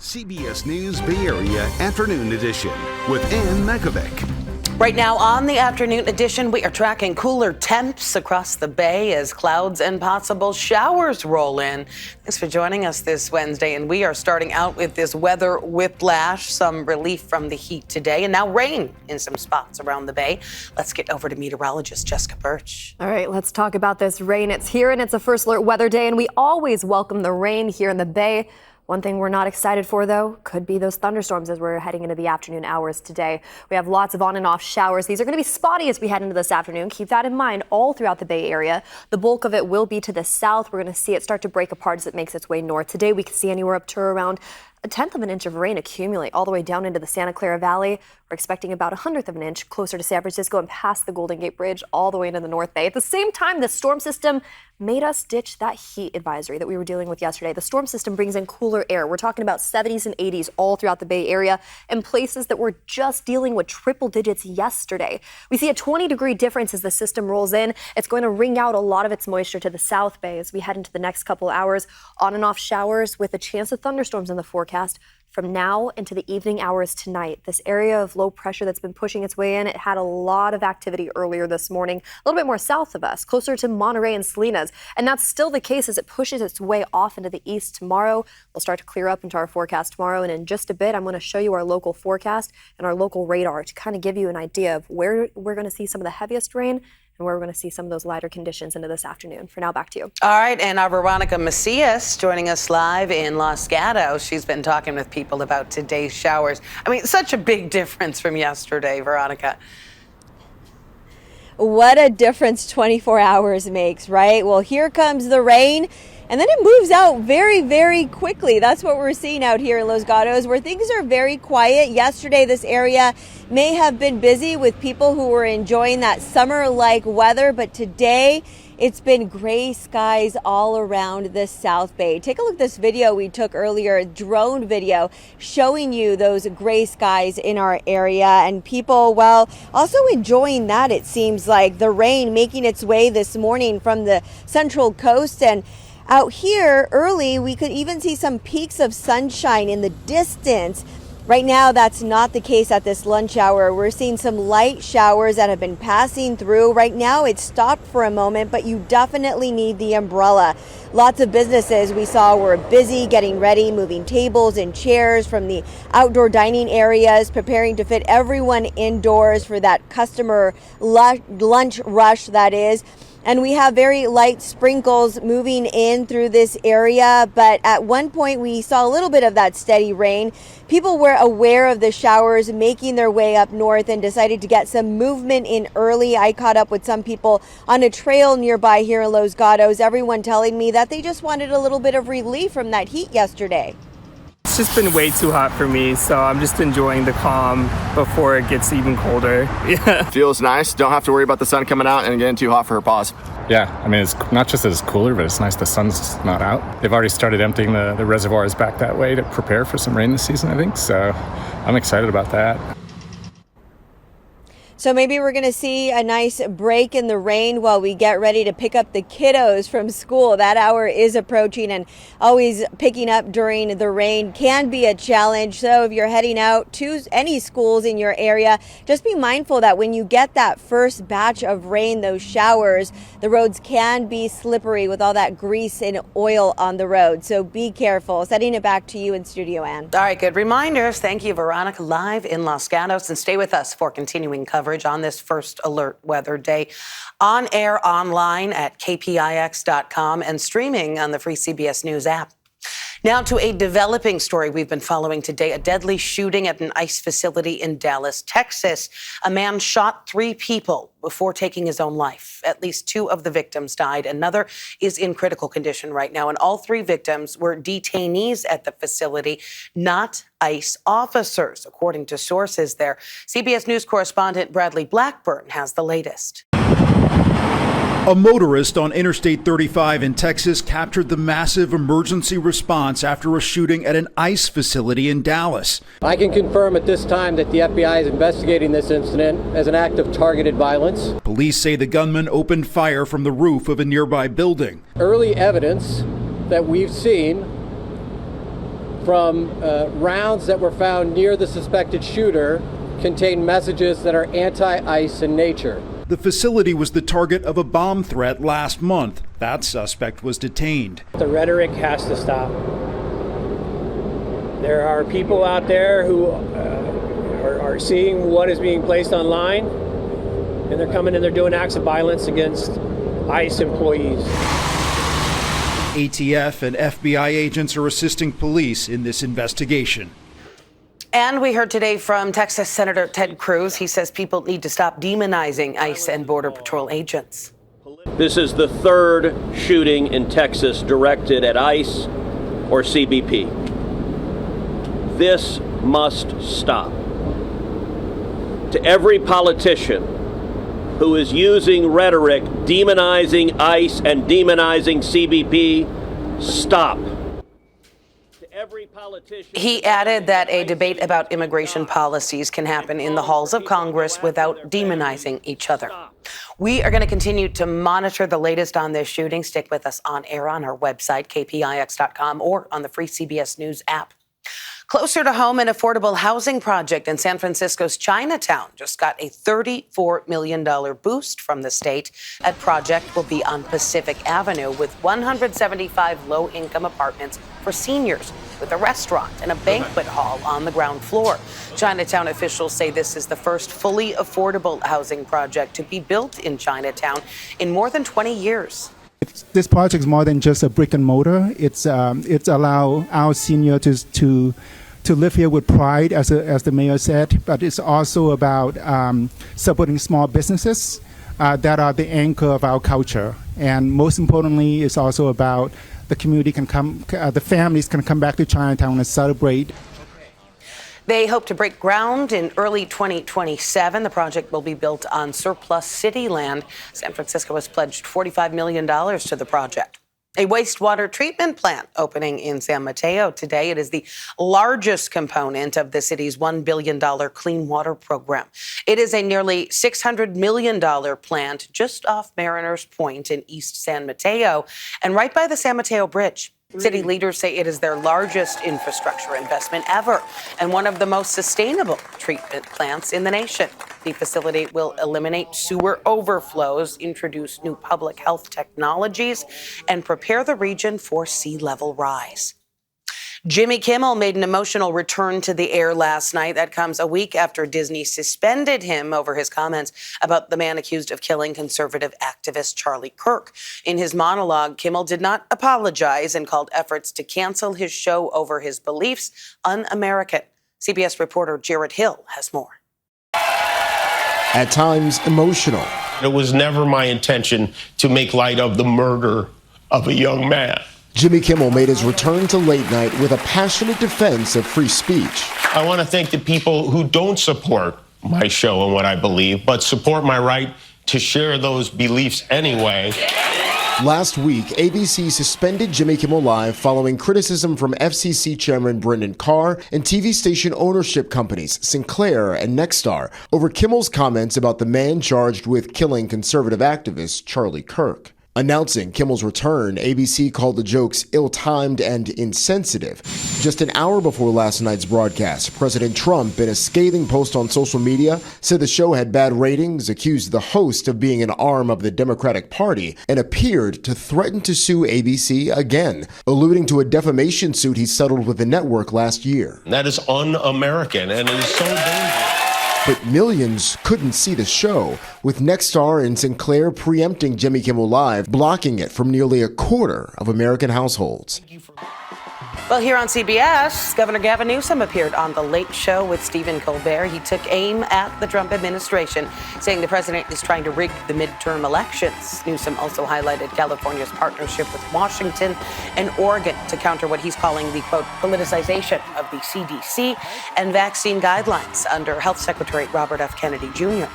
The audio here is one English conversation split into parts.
CBS News Bay Area Afternoon Edition with Makovec. Right now on the afternoon edition, we are tracking cooler temps across the bay as clouds and possible showers roll in. Thanks for joining us this Wednesday. And we are starting out with this weather whiplash, some relief from the heat today, and now rain in some spots around the bay. Let's get over to meteorologist Jessica Birch. All right, let's talk about this rain. It's here and it's a first alert weather day, and we always welcome the rain here in the bay. One thing we're not excited for, though, could be those thunderstorms as we're heading into the afternoon hours today. We have lots of on and off showers. These are going to be spotty as we head into this afternoon. Keep that in mind all throughout the Bay Area. The bulk of it will be to the south. We're going to see it start to break apart as it makes its way north. Today, we can see anywhere up to around a 1/10 of an inch of rain accumulate all the way down into the Santa Clara Valley. We're expecting about 1/100 of an inch closer to San Francisco and past the Golden Gate Bridge all the way into the North Bay. At the same time, the storm system made us ditch that heat advisory that we were dealing with yesterday. The storm system brings in cooler air. We're talking about 70s and 80s all throughout the Bay Area and places that were just dealing with triple digits yesterday. We see a 20-degree difference as the system rolls in. It's going to wring out a lot of its moisture to the South Bay as we head into the next couple hours. On and off showers with a chance of thunderstorms in the forecast from now into the evening hours tonight. This area of low pressure that's been pushing its way in, it had a lot of activity earlier this morning, a little bit more south of us, closer to Monterey and Salinas. And that's still the case as it pushes its way off into the east tomorrow. We'll start to clear up into our forecast tomorrow. And in just a bit, I'm going to show you our local forecast and our local radar to kind of give you an idea of where we're going to see some of the heaviest rain and where we're going to see some of those lighter conditions into this afternoon. For now, back to you. All right, and our Veronica Macias joining us live in Los Gatos. She's been talking with people about today's showers. I mean, such a big difference from yesterday, Veronica. What a difference 24 hours makes, right? Well, here comes the rain. And then it moves out very, very quickly. That's what we're seeing out here in Los Gatos, where things are very quiet. Yesterday, this area may have been busy with people who were enjoying that summer-like weather, but today it's been gray skies all around the South Bay. Take a look at this video we took earlier, a drone video showing you those gray skies in our area, and people, well, also enjoying that. It seems like the rain making its way this morning from the Central Coast, and out here early, we could even see some peaks of sunshine in the distance. Right now, that's not the case at this lunch hour. We're seeing some light showers that have been passing through. Right now, it's stopped for a moment, but you definitely need the umbrella. Lots of businesses we saw were busy getting ready, moving tables and chairs from the outdoor dining areas, preparing to fit everyone indoors for that customer lunch rush that is. And we have very light sprinkles moving in through this area. But at one point, we saw a little bit of that steady rain. People were aware of the showers making their way up north and decided to get some movement in early. I caught up with some people on a trail nearby here in Los Gatos. Everyone telling me that they just wanted a little bit of relief from that heat yesterday. It's just been way too hot for me, so I'm just enjoying the calm before it gets even colder. Yeah. Feels nice. Don't have to worry about the sun coming out and getting too hot for her paws. Yeah, I mean, it's not just that it's cooler, but it's nice the sun's not out. They've already started emptying the reservoirs back that way to prepare for some rain this season, I think, so I'm excited about that. So maybe we're going to see a nice break in the rain while we get ready to pick up the kiddos from school. That hour is approaching, and always picking up during the rain can be a challenge. So if you're heading out to any schools in your area, just be mindful that when you get that first batch of rain, those showers, the roads can be slippery with all that grease and oil on the road. So be careful. Sending it back to you in studio, Ann. All right, good reminders. Thank you, Veronica, live in Los Gatos. And stay with us for continuing coverage on this first alert weather day. On air online at kpix.com and streaming on the free CBS News app. Now to a developing story we've been following today, a deadly shooting at an ICE facility in Dallas, Texas. A man shot 3 people before taking his own life. At least 2 of the victims died. Another is in critical condition right now. And all 3 victims were detainees at the facility, not ICE officers, according to sources there. CBS News correspondent Bradley Blackburn has the latest. A motorist on Interstate 35 in Texas captured the massive emergency response after a shooting at an ICE facility in Dallas. I can confirm at this time that the FBI is investigating this incident as an act of targeted violence. Police say the gunman opened fire from the roof of a nearby building. Early evidence that we've seen from rounds that were found near the suspected shooter contain messages that are anti-ICE in nature. The facility was the target of a bomb threat last month. That suspect was detained. The rhetoric has to stop. There are people out there who are seeing what is being placed online, and they're coming and they're doing acts of violence against ICE employees. ATF and FBI agents are assisting police in this investigation. And we heard today from Texas Senator Ted Cruz. He says people need to stop demonizing ICE and Border Patrol agents. This is the third shooting in Texas directed at ICE or CBP. This must stop. To every politician who is using rhetoric demonizing ICE and demonizing CBP, stop. He added that a debate about immigration policies can happen in the halls of Congress without demonizing each other. We are going to continue to monitor the latest on this shooting. Stick with us on air on our website, kpix.com, or on the free CBS News app. Closer to home, an affordable housing project in San Francisco's Chinatown just got a $34 million boost from the state. That project will be on Pacific Avenue with 175 low-income apartments for seniors, with a restaurant and a banquet hall on the ground floor. Chinatown officials say this is the first fully affordable housing project to be built in Chinatown in more than 20 years. This project is more than just a brick and mortar. It's allow our senior to live here with pride, as the mayor said. But it's also about supporting small businesses that are the anchor of our culture. And most importantly, it's also about the community can come, the families can come back to Chinatown and celebrate. They hope to break ground in early 2027. The project will be built on surplus city land. San Francisco has pledged $45 million to the project. A wastewater treatment plant opening in San Mateo today. It is the largest component of the city's $1 billion clean water program. It is a nearly $600 million plant just off Mariners Point in East San Mateo and right by the San Mateo Bridge. City leaders say it is their largest infrastructure investment ever and one of the most sustainable treatment plants in the nation. The facility will eliminate sewer overflows, introduce new public health technologies, and prepare the region for sea level rise. Jimmy Kimmel made an emotional return to the air last night. That comes a week after Disney suspended him over his comments about the man accused of killing conservative activist Charlie Kirk. In his monologue, Kimmel did not apologize and called efforts to cancel his show over his beliefs un-American. CBS reporter Jarrett Hill has more. At times, emotional. It was never my intention to make light of the murder of a young man. Jimmy Kimmel made his return to late night with a passionate defense of free speech. I want to thank the people who don't support my show and what I believe, but support my right to share those beliefs anyway. Last week, ABC suspended Jimmy Kimmel Live following criticism from FCC Chairman Brendan Carr and TV station ownership companies Sinclair and Nexstar over Kimmel's comments about the man charged with killing conservative activist Charlie Kirk. Announcing Kimmel's return, ABC called the jokes ill-timed and insensitive. Just an hour before last night's broadcast, President Trump, in a scathing post on social media, said the show had bad ratings, accused the host of being an arm of the Democratic Party, and appeared to threaten to sue ABC again, alluding to a defamation suit he settled with the network last year. That is un-American and it is so dangerous. But millions couldn't see the show, with Nexstar and Sinclair preempting Jimmy Kimmel Live, blocking it from nearly a quarter of American households. Well, here on CBS, Governor Gavin Newsom appeared on The Late Show with Stephen Colbert. He took aim at the Trump administration, saying the president is trying to rig the midterm elections. Newsom also highlighted California's partnership with Washington and Oregon to counter what he's calling the, quote, politicization of the CDC and vaccine guidelines under Health Secretary Robert F. Kennedy Jr.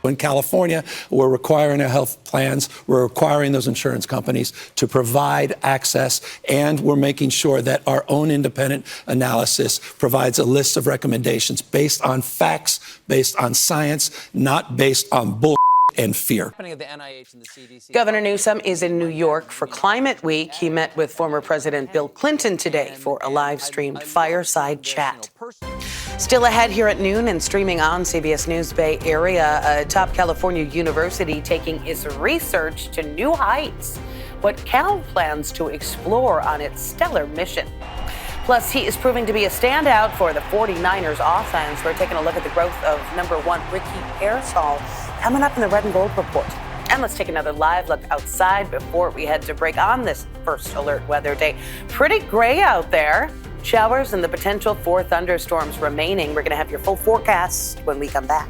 In California, we're requiring our health plans, we're requiring those insurance companies to provide access, and we're making sure that our own independent analysis provides a list of recommendations based on facts, based on science, not based on bull and fear. Governor Newsom is in New York for Climate Week. He met with former President Bill Clinton today for a live-streamed fireside chat. Still ahead here at noon and streaming on CBS News Bay Area, a top California university taking its research to new heights. What Cal plans to explore on its stellar mission. Plus, he is proving to be a standout for the 49ers offense. We're taking a look at the growth of number 1 Ricky Pearsall coming up in the Red and Gold Report. And let's take another live look outside before we head to break on this first alert weather day. Pretty gray out there. Showers and the potential for thunderstorms remaining. We're going to have your full forecast when we come back.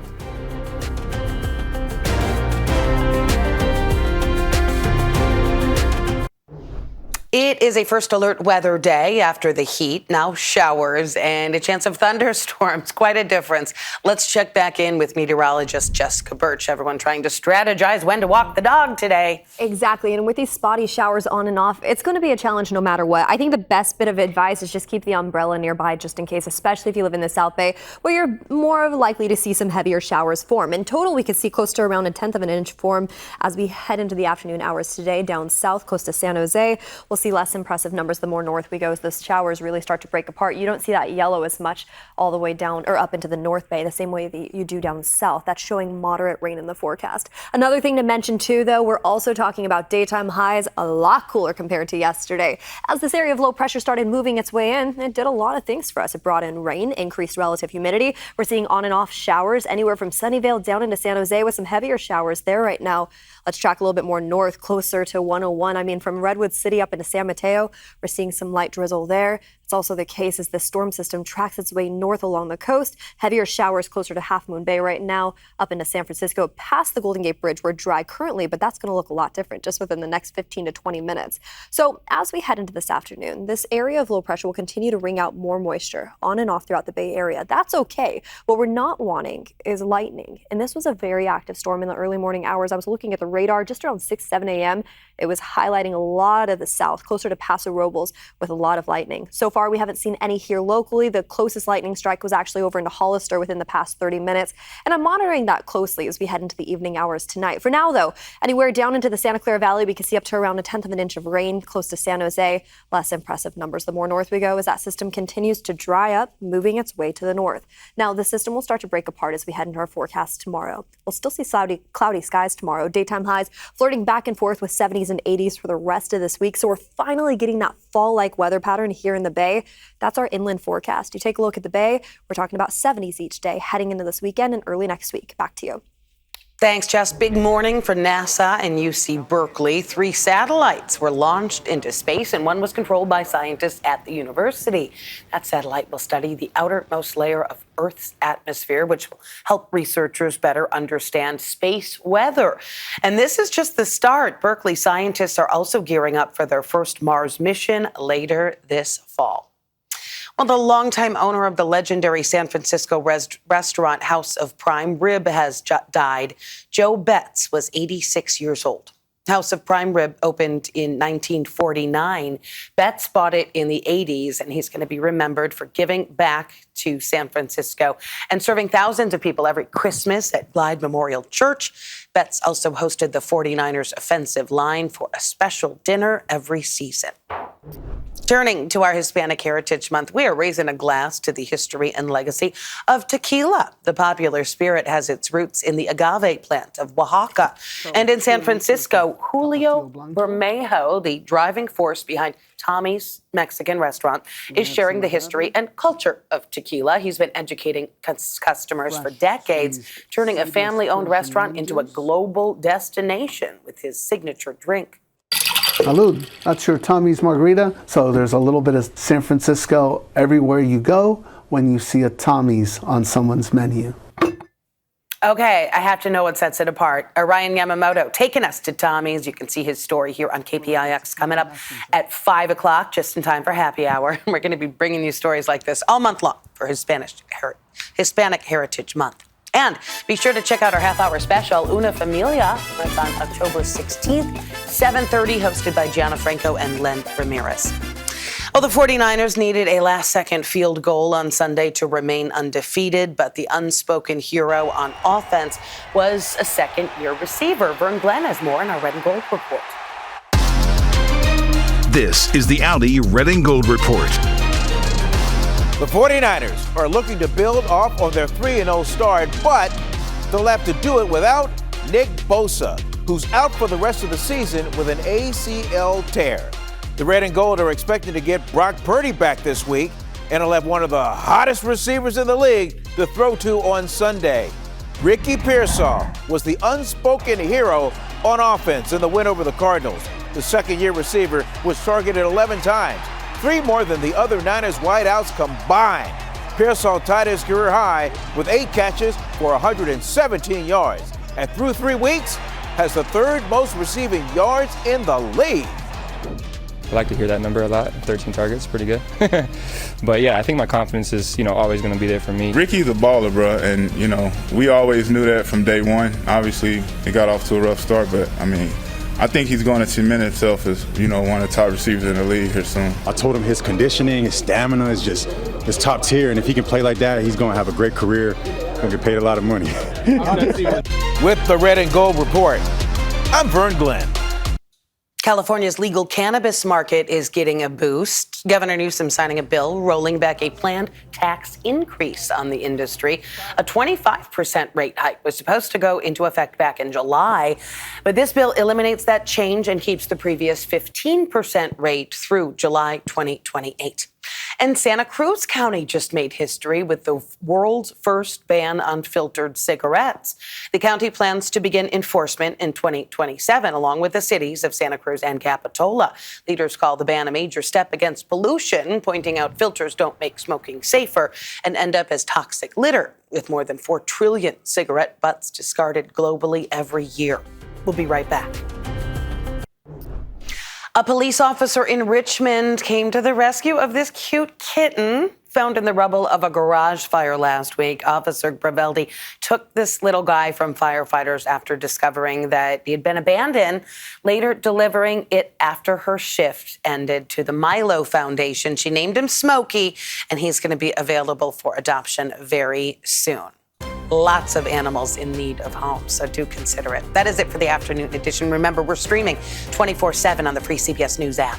It is a first alert weather day after the heat, now showers and a chance of thunderstorms. Quite a difference. Let's check back in with meteorologist Jessica Birch. Everyone trying to strategize when to walk the dog today. Exactly. And with these spotty showers on and off, it's going to be a challenge no matter what. I think the best bit of advice is just keep the umbrella nearby just in case, especially if you live in the South Bay, where you're more likely to see some heavier showers form. In total, we could see close to around 1/10 of an inch form as we head into the afternoon hours today down south, close to San Jose. We'll see less impressive numbers the more north we go as the showers really start to break apart. You don't see that yellow as much all the way down or up into the North Bay the same way that you do down south. That's showing moderate rain in the forecast. Another thing to mention too, though, we're also talking about daytime highs a lot cooler compared to yesterday. As this area of low pressure started moving its way in, it did a lot of things for us. It brought in rain, increased relative humidity. We're seeing on and off showers anywhere from Sunnyvale down into San Jose with some heavier showers there right now. Let's track a little bit more north, closer to 101. I mean, from Redwood City up into San Mateo, we're seeing some light drizzle there. It's also the case as the storm system tracks its way north along the coast. Heavier showers closer to Half Moon Bay right now, up into San Francisco, past the Golden Gate Bridge. We're dry currently, but that's going to look a lot different just within the next 15 to 20 minutes. So as we head into this afternoon, this area of low pressure will continue to wring out more moisture on and off throughout the Bay Area. That's okay. What we're not wanting is lightning. And this was a very active storm in the early morning hours. I was looking at the radar just around 6, 7 a.m. It was highlighting a lot of the south, closer to Paso Robles, with a lot of lightning. So far, we haven't seen any here locally. The closest lightning strike was actually over into Hollister within the past 30 minutes. And I'm monitoring that closely as we head into the evening hours tonight. For now, though, anywhere down into the Santa Clara Valley, we can see up to around 1/10 of an inch of rain close to San Jose. Less impressive numbers the more north we go as that system continues to dry up, moving its way to the north. Now, the system will start to break apart as we head into our forecast tomorrow. We'll still see cloudy skies tomorrow. Daytime highs flirting back and forth with 70s and 80s for the rest of this week. So we're finally getting that fall-like weather pattern here in the Bay. That's our inland forecast. You take a look at the Bay, we're talking about 70s each day heading into this weekend and early next week. Back to you. Thanks, Jess. Big morning for NASA and UC Berkeley. 3 satellites were launched into space, and one was controlled by scientists at the university. That satellite will study the outermost layer of Earth's atmosphere, which will help researchers better understand space weather. And this is just the start. Berkeley scientists are also gearing up for their first Mars mission later this fall. Well, the longtime owner of the legendary San Francisco restaurant House of Prime Rib has died. Joe Betts was 86 years old. House of Prime Rib opened in 1949. Betts bought it in the 80s, and he's going to be remembered for giving back to San Francisco and serving thousands of people every Christmas at Glide Memorial Church. Betts also hosted the 49ers offensive line for a special dinner every season. Turning to our Hispanic Heritage Month, we are raising a glass to the history and legacy of tequila. The popular spirit has its roots in the agave plant of Oaxaca. And in San Francisco, Julio Bermejo, the driving force behind Tommy's Mexican restaurant, is sharing the history and culture of tequila. He's been educating customers for decades, turning a family-owned restaurant into a global destination with his signature drink. Salud. That's your Tommy's Margarita. So there's a little bit of San Francisco everywhere you go when you see a Tommy's on someone's menu. Okay, I have to know what sets it apart. Ryan Yamamoto taking us to Tommy's. You can see his story here on KPIX coming up at 5 o'clock, just in time for happy hour. We're going to be bringing you stories like this all month long for Hispanic Heritage Month. And be sure to check out our half-hour special, Una Familia. That's on October 16th, 7:30, hosted by Gianna Franco and Len Ramirez. Well, the 49ers needed a last-second field goal on Sunday to remain undefeated, but the unspoken hero on offense was a second-year receiver. Vern Glenn has more in our Red and Gold Report. This is the Audi Red and Gold Report. The 49ers are looking to build off of their 3-0 start, but they'll have to do it without Nick Bosa, who's out for the rest of the season with an ACL tear. The Red and Gold are expecting to get Brock Purdy back this week, and he'll have one of the hottest receivers in the league to throw to on Sunday. Ricky Pearsall was the unspoken hero on offense in the win over the Cardinals. The second-year receiver was targeted 11 times, 3 more than the other Niners wideouts combined. Pearsall tied his career high with 8 catches for 117 yards, and through 3 weeks, has the 3rd most receiving yards in the league. I like to hear that number a lot. 13 targets, pretty good. But yeah, I think my confidence is, always going to be there for me. Ricky's a baller, bro, and we always knew that from day one. Obviously, he got off to a rough start, but I think he's going to cement himself as, one of the top receivers in the league here soon. I told him his conditioning, his stamina is top tier, and if he can play like that, he's going to have a great career. He's going to get paid a lot of money. With the Red and Gold Report, I'm Vern Glenn. California's legal cannabis market is getting a boost. Governor Newsom signing a bill rolling back a planned tax increase on the industry. A 25% rate hike was supposed to go into effect back in July, but this bill eliminates that change and keeps the previous 15% rate through July 2028. And Santa Cruz County just made history with the world's first ban on filtered cigarettes. The county plans to begin enforcement in 2027, along with the cities of Santa Cruz and Capitola. Leaders call the ban a major step against pollution, pointing out filters don't make smoking safer and end up as toxic litter, with more than 4 trillion cigarette butts discarded globally every year. We'll be right back. A police officer in Richmond came to the rescue of this cute kitten found in the rubble of a garage fire last week. Officer Graveldi took this little guy from firefighters after discovering that he had been abandoned, later delivering it after her shift ended to the Milo Foundation. She named him Smokey, and he's going to be available for adoption very soon. Lots of animals in need of homes, so do consider it. That is it for the afternoon edition. Remember, we're streaming 24/7 on the free CBS News app.